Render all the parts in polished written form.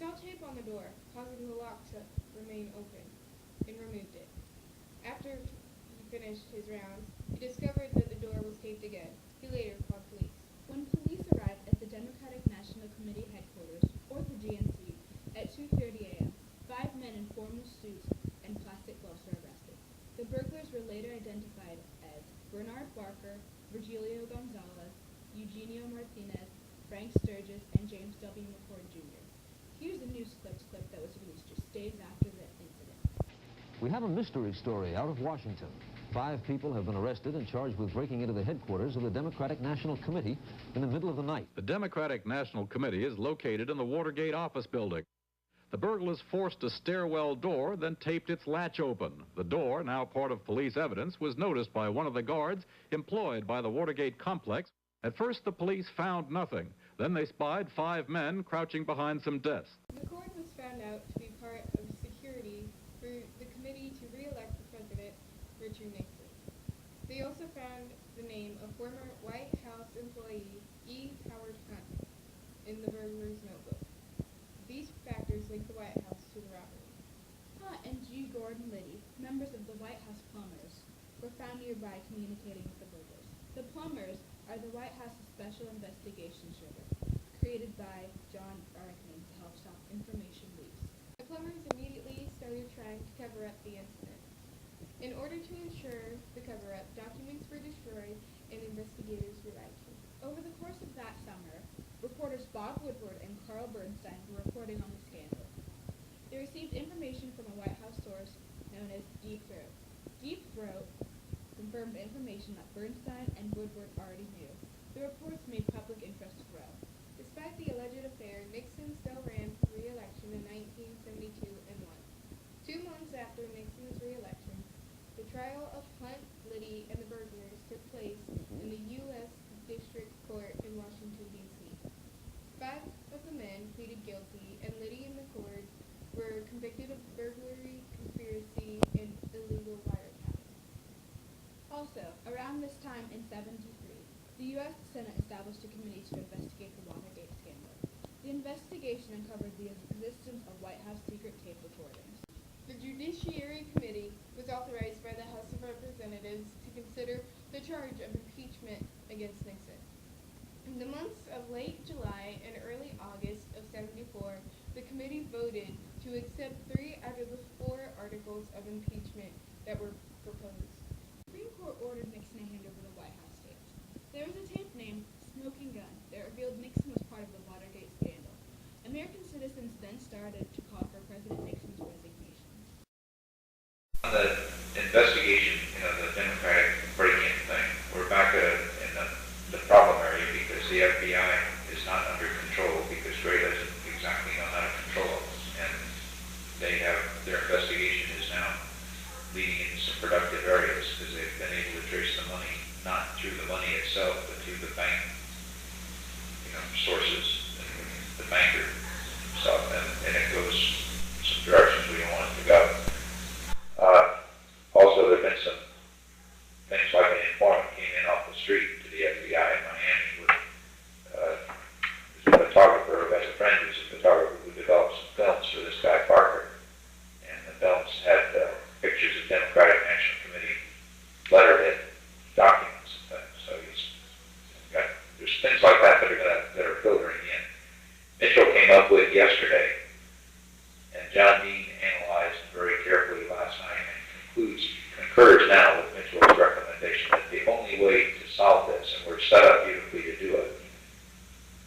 saw tape on the door, causing the lock to remain open, and removed it. After he finished his rounds, he discovered that the door was taped again. He later called police. When police arrived at the Democratic National Committee headquarters, or the DNC, at 2:30 a.m., 5 men in formal suits and plastic gloves were arrested. The burglars were later identified as Bernard Barker, Virgilio Gonzalez, Eugenio Martinez, Frank Sturgis, and James W. McCord Jr. Here's a news clip that was released just days after the incident. We have a mystery story out of Washington. 5 people have been arrested and charged with breaking into the headquarters of the Democratic National Committee in the middle of the night. The Democratic National Committee is located in the Watergate office building. The burglars forced a stairwell door, then taped its latch open. The door, now part of police evidence, was noticed by one of the guards employed by the Watergate complex. At first, the police found nothing. Then they spied 5 men crouching behind some desks. McCord was found out to be part of security for the committee to re-elect the president, Richard Nixon. They also found the name of former White House employee E. Howard Hunt in the burglar's notebook. These factors link the White House to the robbery. Hunt and G. Gordon Liddy, members of the White House plumbers, were found nearby communicating with the burglars. The plumbers are the White House's Special Investigation Service, created by John Barkman to help stop information leaks. The plumbers immediately started trying to cover up the incident. In order to ensure the cover-up, documents were destroyed and investigators were lied to. Over the course of that summer, reporters Bob Woodward and Carl Bernstein were reporting on the scandal. They received information from a White House source known as Deep Throat. Deep Throat confirmed information that Bernstein and Woodward already knew. The reports made public interest grow. Despite the alleged affair, Nixon still ran for re-election in 1972 and won. 2 months after Nixon's re-election, the trial of Hunt, Liddy, and the burglars took place in the U.S. District Court in Washington, D.C. 5 of the men pleaded guilty, and Liddy and McCord were convicted of burglary, conspiracy, and illegal wiretapping. Also, around this time in '73, the U.S. Senate established a committee to investigate the Watergate scandal. The investigation uncovered the existence of White House secret tape recordings. The Judiciary Committee was authorized by the House of Representatives to consider the charge of impeachment against Nixon. In the months of late July and early August of '74, the committee voted to accept 3 out of the 4 articles of impeachment that were proposed. The Supreme Court ordered Nixon to hand over the White House tapes. There was a tape named Smoking Gun that revealed Nixon was part of the Watergate scandal. American citizens then started to call for President Nixon's resignation. The investigation, the Democratic break-in thing, we're back in the problem area because the FBI is not under control because Gray doesn't exactly know how to control us. And their investigation is now leading into some productive areas because they've been able to trace the money, not through the money itself, but through the bank, sources, and the banker stuff, and it goes some directions we don't want it to go. Also, there have been some things like an informant came in off the street to the FBI in Miami with a photographer who has a friend who's a photographer who developed some films for this guy Parker. And the films had pictures of Democratic National Committee letterhead documents and things. So there's things like that that are filtering in. Mitchell came up with yesterday, and John Dean analyzed very carefully last night and concurs now with Mitchell's recommendation that the only way to solve this, and we're set up beautifully to do it,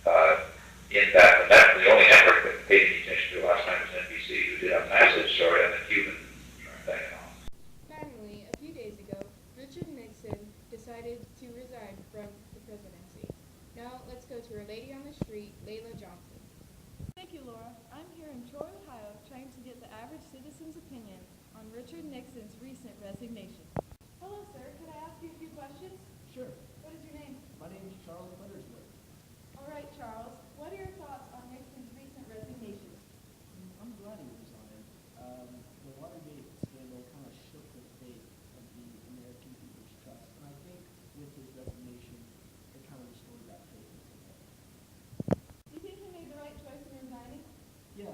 the only network that paid any attention to last time was NBC, who did a massive story on the Cuban thing and all. Finally, a few days ago, Richard Nixon decided to resign from the presidency. Now let's go to our lady on the street, Layla Johnson. Thank you, Laura. I'm here in Troy, Ohio, trying to get the average citizen's opinion on Richard Nixon's recent resignation. Hello, sir. Could I ask you a few questions? Sure. What is your name? My name is Charles Buttersworth. All right, Charles. What are your thoughts on Nixon's recent resignation? I'm glad he resigned. The Watergate scandal kind of shook the faith of the American people's trust, and I think with his resignation, it kind of restored that faith in him. Do you think he made the right choice in resigning? Yes,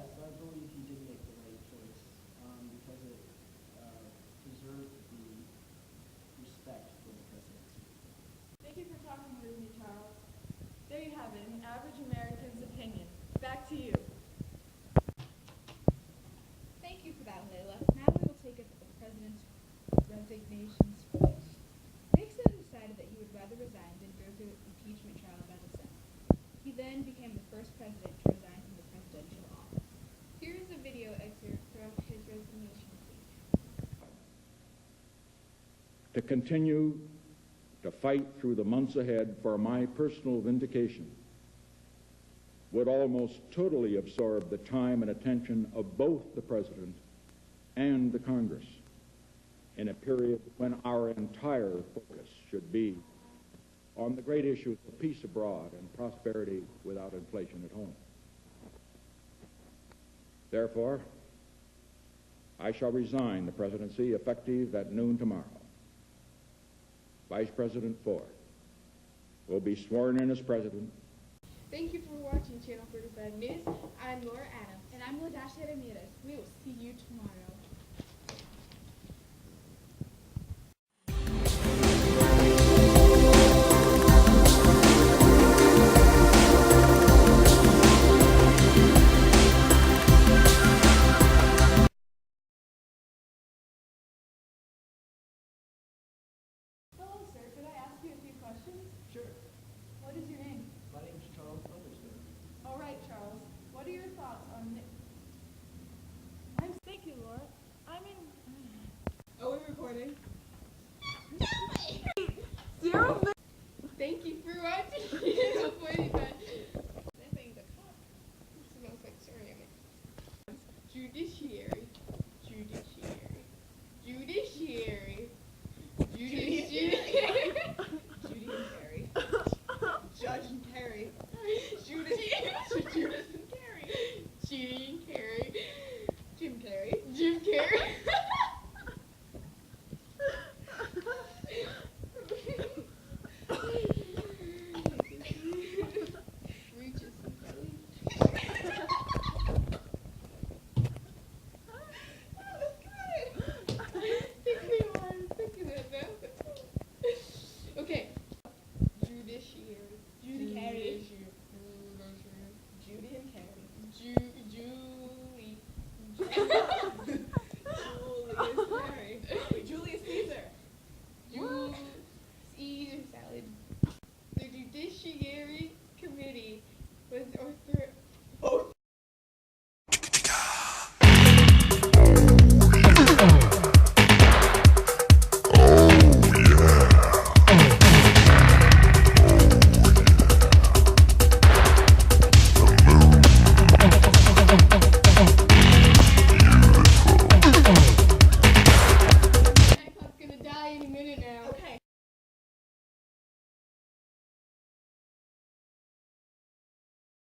to continue to fight through the months ahead for my personal vindication would almost totally absorb the time and attention of both the President and the Congress in a period when our entire focus should be on the great issues of peace abroad and prosperity without inflation at home. Therefore, I shall resign the presidency effective at noon tomorrow. Vice President Ford will be sworn in as president. Thank you for watching Channel 45 News. I'm Laura Adams. And I'm Ladasha Ramirez. We will see you tomorrow. Hello, sir. Could I ask you a few questions? Sure. What is your name? My name is Charles Featherston. All right, Charles. What are your thoughts on